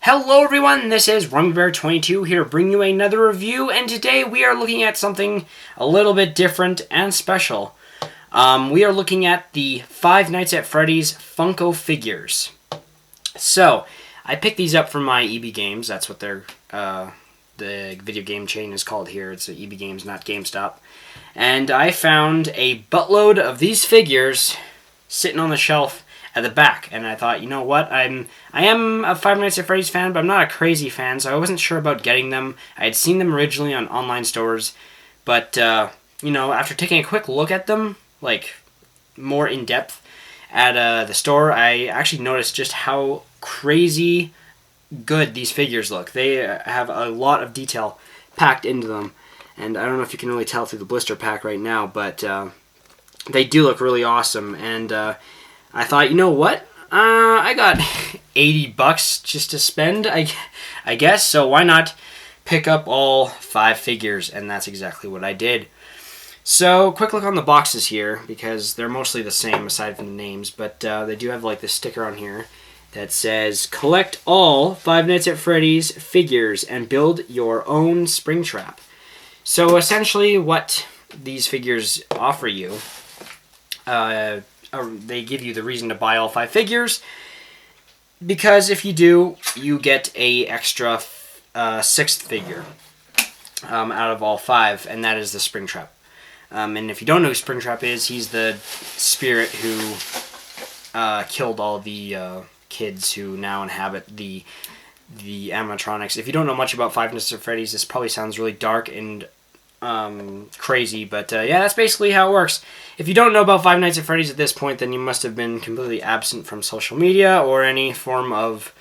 Hello everyone, this is RummyBear22 here to bring you another review, and today we are looking at something a little bit different and special. We are looking at the Five Nights at Freddy's Funko figures. So, I picked these up from my EB Games, that's what the video game chain is called here, it's EB Games, not GameStop. And I found a buttload of these figures sitting on the shelf at the back, and I thought, you know what, I am a Five Nights at Freddy's fan, but I'm not a crazy fan, so I wasn't sure about getting them. I had seen them originally on online stores, but, you know, after taking a quick look at them, like, more in depth at the store, I actually noticed just how crazy good these figures look. They have a lot of detail packed into them, and I don't know if you can really tell through the blister pack right now, but they do look really awesome, and I thought, you know what, I got $80 just to spend, I guess, so why not pick up all 5 figures, and that's exactly what I did. So, quick look on the boxes here, because they're mostly the same aside from the names, but they do have like this sticker on here that says, collect all Five Nights at Freddy's figures and build your own Springtrap. So, essentially what these figures offer you, they give you the reason to buy all 5 figures, because if you do, you get a extra 6th figure out of all 5, and that is the Springtrap. And if you don't know who Springtrap is, he's the spirit who killed all the kids who now inhabit the animatronics. If you don't know much about Five Nights at Freddy's, this probably sounds really dark and crazy, but yeah, that's basically how it works. If you don't know about Five Nights at Freddy's at this point, then you must have been completely absent from social media or any form of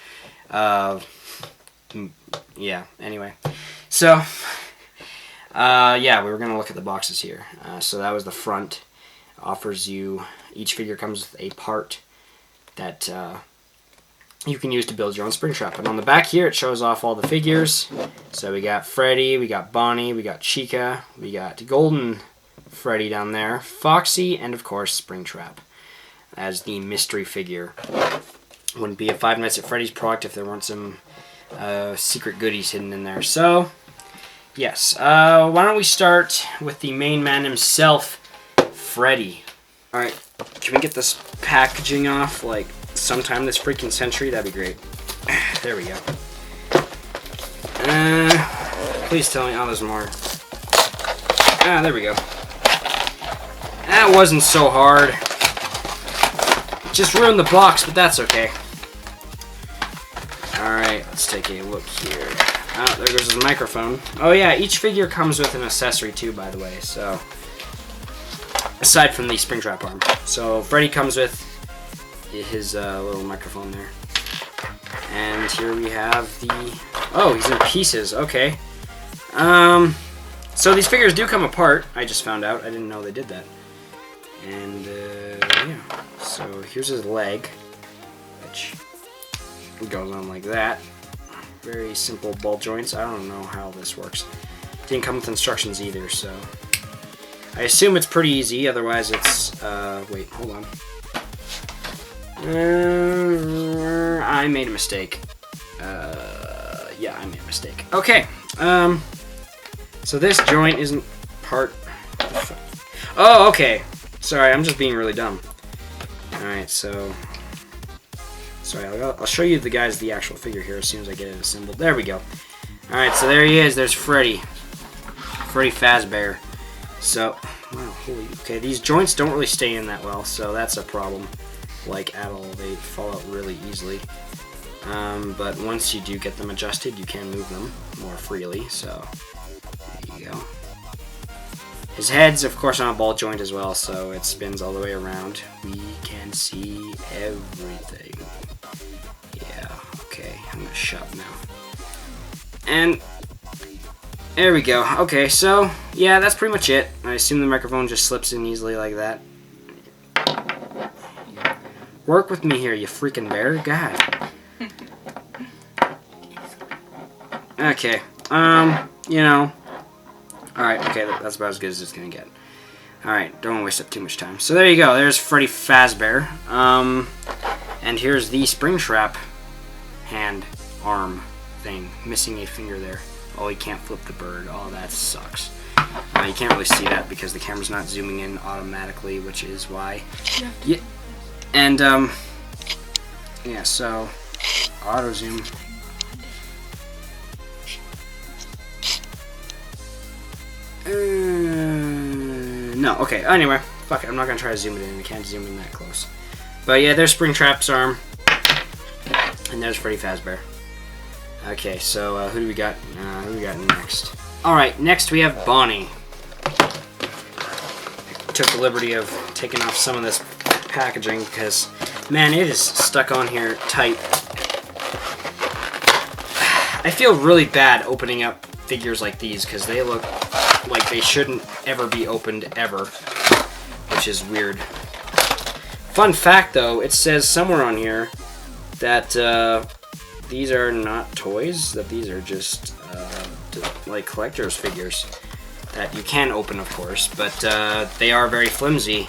yeah, anyway. So yeah, we were going to look at the boxes here. So that was the front. Offers you, each figure comes with a part that you can use to build your own Springtrap. And on the back here, it shows off all the figures. So we got Freddy, we got Bonnie, we got Chica, we got Golden Freddy down there, Foxy, and of course Springtrap as the mystery figure. Wouldn't be a Five Nights at Freddy's product if there weren't some secret goodies hidden in there. So yes, why don't we start with the main man himself, Freddy. Alright, can we get this packaging off, like, sometime this freaking century? That'd be great. There we go. Please tell me, oh, there's more. Ah, there we go. That wasn't so hard. Just ruined the box, but that's okay. Alright, let's take a look here. Oh, there goes his microphone. Oh yeah, each figure comes with an accessory too, by the way, so aside from the Springtrap arm. So Freddy comes with his little microphone there. And here we have the... oh, he's in pieces, okay. So these figures do come apart, I just found out. I didn't know they did that. And, yeah. So here's his leg, which goes on like that. Very simple ball joints. I don't know how this works. Didn't come with instructions either, so I assume it's pretty easy. Otherwise, it's wait, hold on. I made a mistake. Yeah, I made a mistake. Okay. So this joint isn't part. Oh, okay. Sorry, I'm just being really dumb. All right, so. Sorry, I'll show you the actual figure here as soon as I get it assembled. There we go. Alright, so there he is. There's Freddy. Freddy Fazbear. So, wow, holy, okay, these joints don't really stay in that well, so that's a problem. Like, at all. They fall out really easily. But once you do get them adjusted, you can move them more freely, so there you go. His head's, of course, on a ball joint as well, so it spins all the way around. We can see everything. Yeah, okay, I'm gonna shut now. And there we go. Okay, so yeah, that's pretty much it. I assume the microphone just slips in easily like that. Work with me here, you freaking bear. God. Okay, you know. Alright, okay, that's about as good as it's gonna get. Alright, don't waste up too much time. So there you go, there's Freddy Fazbear. And here's the Springtrap hand. arm thing. Missing a finger there. Oh, he can't flip the bird. Oh, that sucks. You can't really see that because the camera's not zooming in automatically, which is why. Yeah. And, yeah, so, auto zoom. No, okay, anyway, fuck it, I'm not gonna try to zoom it in. I can't zoom in that close. But yeah, there's Springtrap's arm. And there's Freddy Fazbear. Okay, so who do we got? Who do we got next? Alright, next we have Bonnie. I took the liberty of taking off some of this packaging because, man, it is stuck on here tight. I feel really bad opening up figures like these because they look like they shouldn't ever be opened ever, which is weird. Fun fact though, it says somewhere on here that these are not toys, that these are just like collector's figures that you can open, of course, but they are very flimsy.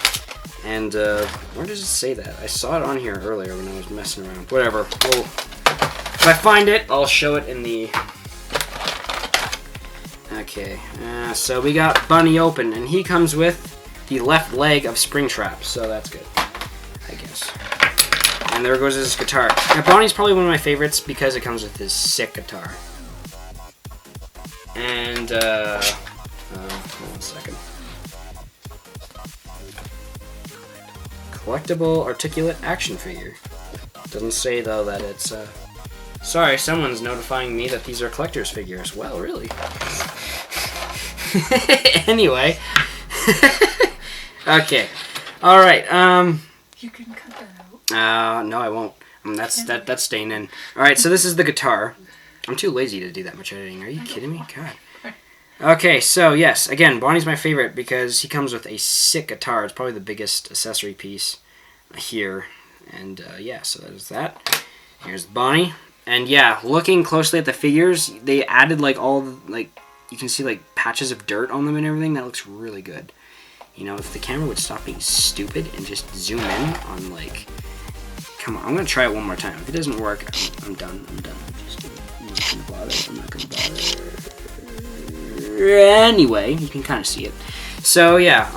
And where does it say that? I saw it on here earlier when I was messing around. Whatever. Well, if I find it, I'll show it in the... Okay, so we got Bunny open, and he comes with the left leg of Springtrap, so that's good, I guess. And there goes his guitar. Now, Bonnie's probably one of my favorites because it comes with his sick guitar. And, hold on a second. Collectible articulate action figure. Doesn't say, though, that it's, Sorry, someone's notifying me that these are collector's figures. Well, really? Anyway. Okay. Alright, You can cut that out. No, I won't. That's staying in. Alright, so this is the guitar. I'm too lazy to do that much editing. Are you kidding me? God. Okay, so yes, again, Bonnie's my favorite because he comes with a sick guitar. It's probably the biggest accessory piece here. And yeah, so there's that. Here's Bonnie. And yeah, looking closely at the figures, they added like all, like, you can see like patches of dirt on them and everything. That looks really good. You know, if the camera would stop being stupid and just zoom in on, like, come on, I'm gonna try it one more time. If it doesn't work, I'm done. I'm not gonna bother. I'm not gonna bother. Anyway, you can kind of see it. So yeah,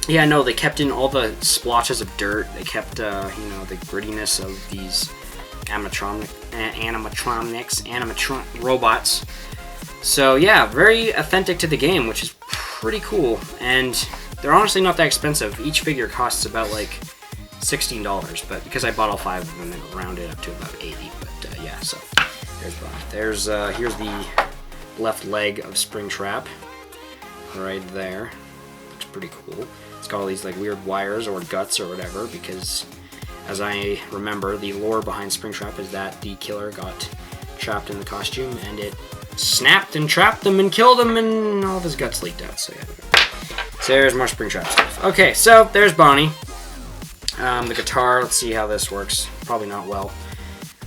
yeah, no, they kept in all the splotches of dirt. They kept, you know, the grittiness of these animatronic robots. So yeah, very authentic to the game, which is pretty cool. And they're honestly not that expensive. Each figure costs about like $16, but because I bought all 5 of them, it rounded up to about 80. But yeah, so there's Bonnie. There's here's the left leg of Springtrap, right there. Looks pretty cool. It's got all these like weird wires or guts or whatever, because as I remember, the lore behind Springtrap is that the killer got trapped in the costume and it snapped and trapped him and killed him and all of his guts leaked out. So yeah. So there's more Springtrap stuff. Okay, so there's Bonnie. The guitar, let's see how this works. Probably not well.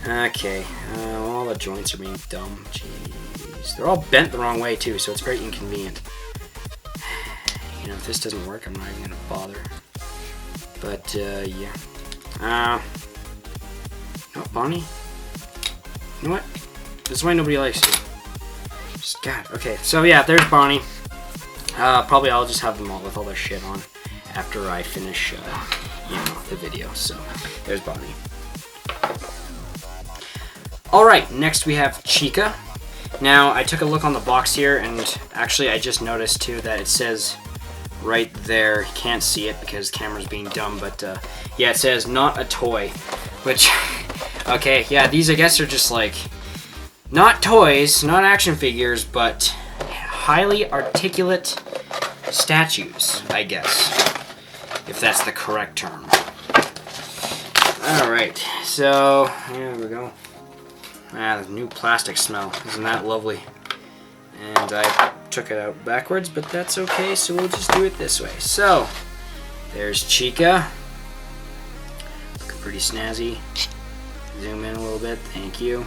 Okay, all the joints are being dumb. Jeez. They're all bent the wrong way too, so it's very inconvenient. You know, if this doesn't work, I'm not even gonna bother. But, yeah. No, Bonnie? You know what? This is why nobody likes you. Just, God, okay. So, yeah, there's Bonnie. Probably I'll just have them all with all their shit on after I finish, you know, the video. So, there's Bonnie. Alright, next we have Chica. Now, I took a look on the box here, and actually I just noticed, too, that it says right there, you can't see it because the camera's being dumb, but yeah, it says not a toy, which, okay, yeah, these I guess are just like, not toys, not action figures, but highly articulate statues, I guess, if that's the correct term. Alright, so, here we go. Ah, the new plastic smell, isn't that lovely? And I took it out backwards, but that's okay, so we'll just do it this way. So, there's Chica. Looking pretty snazzy. Zoom in a little bit, thank you.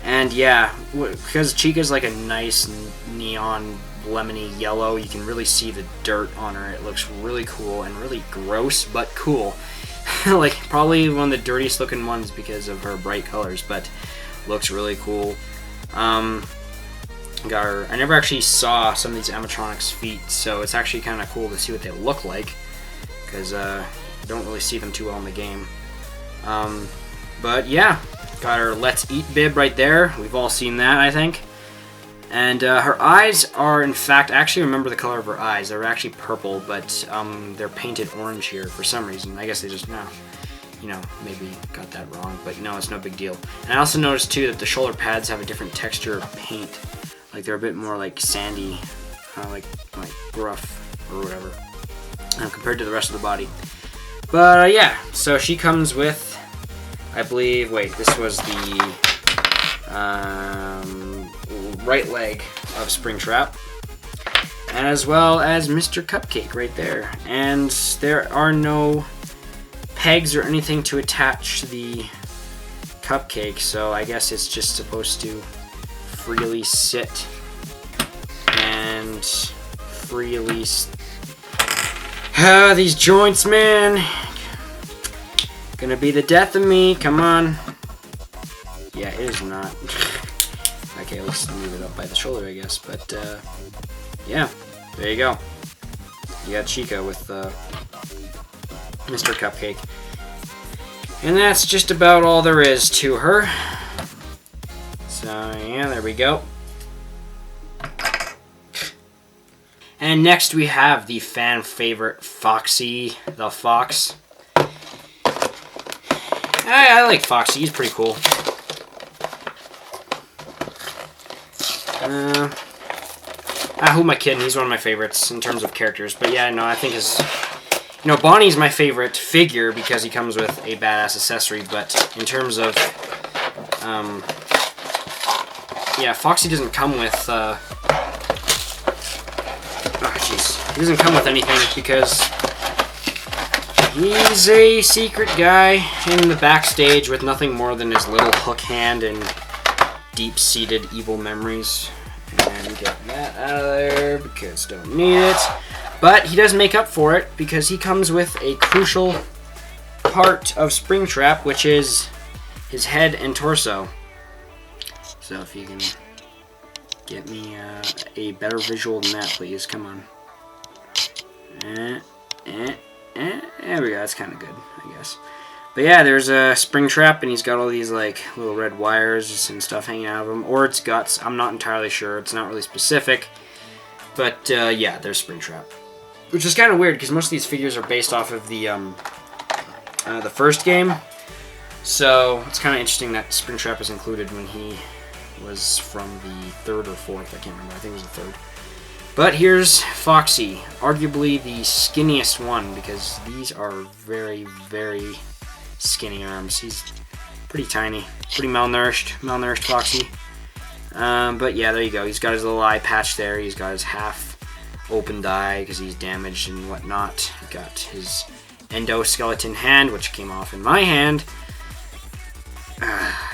And yeah, because Chica's like a nice neon lemony yellow, you can really see the dirt on her. It looks really cool and really gross, but cool. Like, probably one of the dirtiest looking ones because of her bright colors, but looks really cool. Got her. I never actually saw some of these animatronics' feet, so it's actually kind of cool to see what they look like, because I don't really see them too well in the game. But yeah, got her Let's Eat bib right there. We've all seen that, I think. And her eyes are, in fact, I actually remember the color of her eyes. They're actually purple, but they're painted orange here for some reason. I guess they just, maybe got that wrong, but no, it's no big deal. And I also noticed, too, that the shoulder pads have a different texture of paint. Like, they're a bit more, like, sandy, like rough, or whatever, compared to the rest of the body. But, yeah, so she comes with, I believe, this was the right leg of Springtrap, as well as Mr. Cupcake right there. And there are no pegs or anything to attach to the cupcake, so I guess it's just supposed to freely sit and freely these joints, man, gonna be the death of me. Come on. Yeah, it is not. Okay, let's move it up by the shoulder, I guess, but yeah, there you go. You got Chica with Mr. Cupcake, and that's just about all there is to her. So yeah, there we go. And next we have the fan favorite Foxy the Fox. I like Foxy, he's pretty cool. Who am I kidding? He's one of my favorites in terms of characters. But yeah, no, I think Bonnie's my favorite figure because he comes with a badass accessory. But in terms of, yeah, Foxy doesn't come with, he doesn't come with anything because he's a secret guy in the backstage with nothing more than his little hook hand and deep-seated evil memories. And get that out of there because don't need it. But he does make up for it because he comes with a crucial part of Springtrap, which is his head and torso. So if you can get me a better visual than that, please. Come on. There we go. That's kind of good, I guess. But yeah, there's a Springtrap, and he's got all these like little red wires and stuff hanging out of him, or it's guts. I'm not entirely sure. It's not really specific. But yeah, there's Springtrap, which is kind of weird because most of these figures are based off of the first game. So it's kind of interesting that Springtrap was included when he was from the third or fourth. I can't remember. I think it was the third. But here's Foxy, arguably the skinniest one because these are very, very skinny arms. He's pretty tiny, pretty malnourished Foxy. But yeah, there you go. He's got his little eye patch there. He's got his half opened eye because he's damaged and whatnot. He's got his endoskeleton hand, which came off in my hand.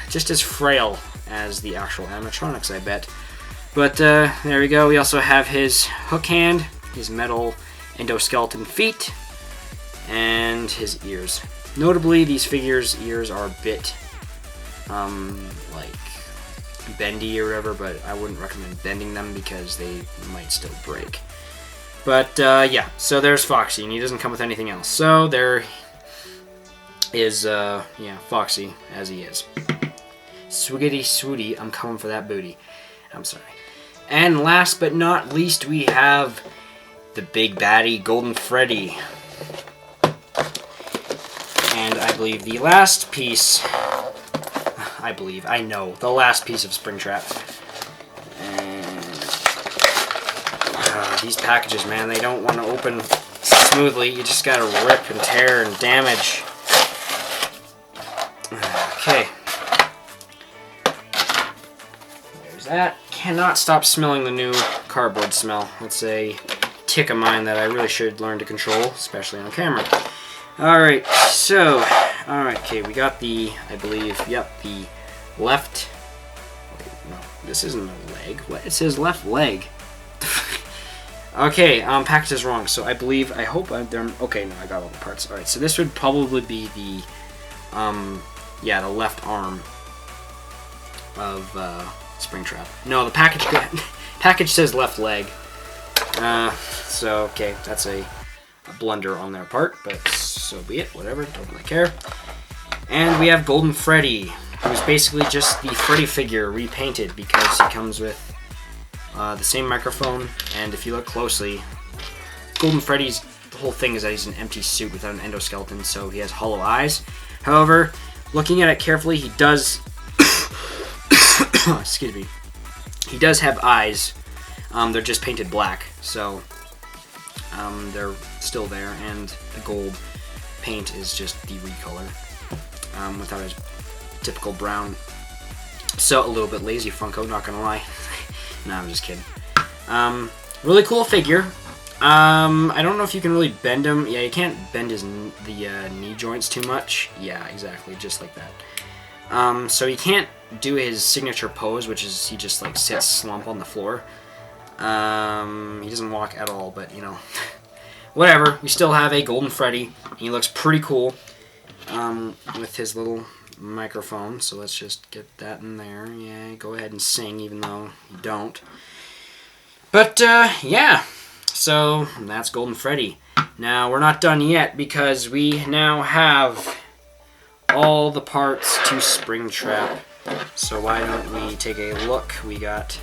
Just as frail as the actual animatronics, I bet. But there we go. We also have his hook hand, his metal endoskeleton feet, and his ears. Notably, these figures' ears are a bit, like, bendy or whatever, but I wouldn't recommend bending them because they might still break. But, yeah, so there's Foxy, and he doesn't come with anything else. So there is, yeah, Foxy as he is. Swiggity swooty, I'm coming for that booty. I'm sorry. And last but not least, we have the big baddie, Golden Freddy. And I believe the last piece, I know, the last piece of Springtrap. And these packages, man, they don't want to open smoothly. You just gotta rip and tear and damage. Okay. There's that. Cannot stop smelling the new cardboard smell. It's a tick of mine that I really should learn to control, especially on camera. Alright, so, okay, we got the, I believe, yep, the left, wait, no, this isn't a leg, what? It says left leg. Okay, package is wrong, so I hope they're, okay, no, I got all the parts. Alright, so this would probably be the, yeah, the left arm of, Springtrap. No, the package says left leg. So, okay, that's a blunder on their part, but so be it, whatever, don't really care. And we have Golden Freddy, who's basically just the Freddy figure repainted because he comes with the same microphone, and if you look closely, Golden Freddy's the whole thing is that he's an empty suit without an endoskeleton, so he has hollow eyes. However, looking at it carefully, he does excuse me, he does have eyes. They're just painted black, so they're still there, and the gold paint is just the recolor without his typical brown. So a little bit lazy Funko, not gonna lie. No, I'm just kidding. Really cool figure. I don't know if you can really bend him. Yeah, you can't bend the knee joints too much. Yeah, exactly, just like that. So he can't do his signature pose, which is he just like sits slump on the floor. He doesn't walk at all, but you know, whatever. We still have a Golden Freddy. He looks pretty cool with his little microphone, so let's just get that in there. Yeah, go ahead and sing, even though you don't. But, yeah, so that's Golden Freddy. Now, we're not done yet, because we now have all the parts to Springtrap. So why don't we take a look? We got,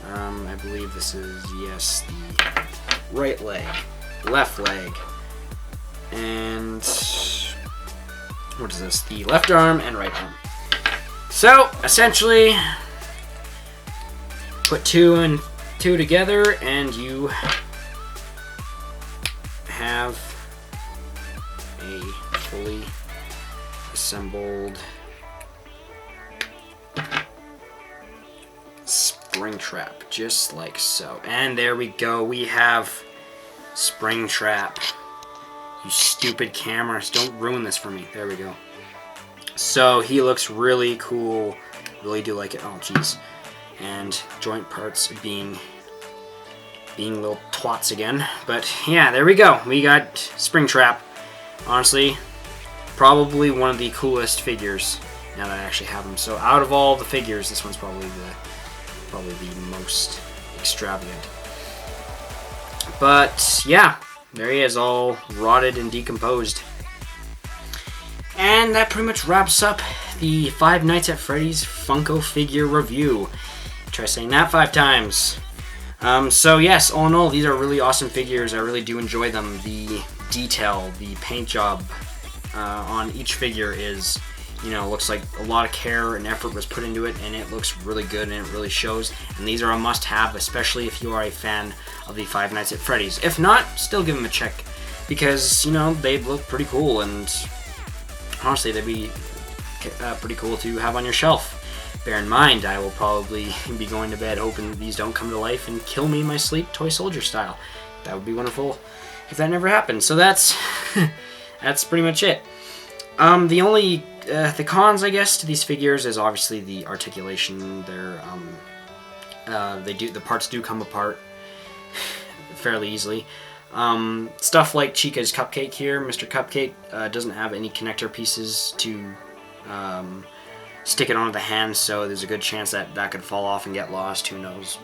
I believe this is, yes, the right leg, left leg, and what is this? The left arm and right arm. So, essentially, put two and two together, and you have a fully assembled Springtrap, just like so. And there we go. We have Springtrap. You stupid cameras, don't ruin this for me. There we go. So he looks really cool. Really do like it. Oh, jeez. And joint parts being little twats again. But yeah, there we go. We got Springtrap. Honestly, probably one of the coolest figures now that I actually have them. So out of all the figures, this one's probably the most extravagant. But yeah. There he is, all rotted and decomposed. And that pretty much wraps up the Five Nights at Freddy's Funko figure review. Try saying that 5 times. So yes, all in all, these are really awesome figures. I really do enjoy them. The detail, the paint job on each figure is, you know, looks like a lot of care and effort was put into it, and it looks really good, and it really shows. And these are a must-have, especially if you are a fan of the Five Nights at Freddy's. If not, still give them a check, because, you know, they look pretty cool, and honestly, they'd be pretty cool to have on your shelf. Bear in mind, I will probably be going to bed hoping these don't come to life and kill me in my sleep, Toy Soldier style. That would be wonderful if that never happened. So that's that's pretty much it. The only the cons, I guess, to these figures is obviously the articulation. They're the parts do come apart fairly easily. Stuff like Chica's cupcake here, Mr. Cupcake, doesn't have any connector pieces to stick it onto the hand, so there's a good chance that that could fall off and get lost. Who knows?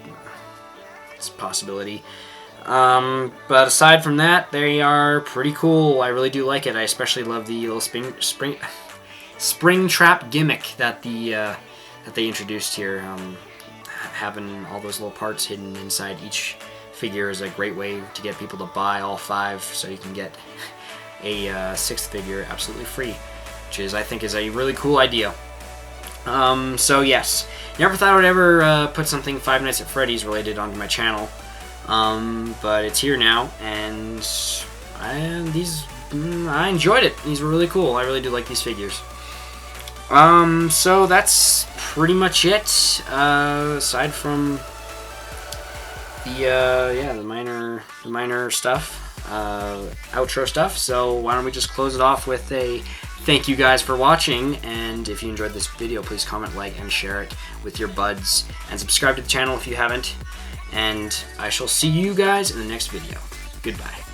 It's a possibility. But aside from that, they are pretty cool. I really do like it. I especially love the little Springtrap gimmick that they introduced here. Having all those little parts hidden inside each figure is a great way to get people to buy all 5, so you can get a 6th figure absolutely free, which is, I think, is a really cool idea. So yes, never thought I would ever put something Five Nights at Freddy's related onto my channel. But it's here now, and I enjoyed it. These were really cool. I really do like these figures. So that's pretty much it. Aside from the minor stuff, outro stuff. So why don't we just close it off with a thank you guys for watching, and if you enjoyed this video, please comment, like, and share it with your buds, and subscribe to the channel if you haven't. And I shall see you guys in the next video. Goodbye.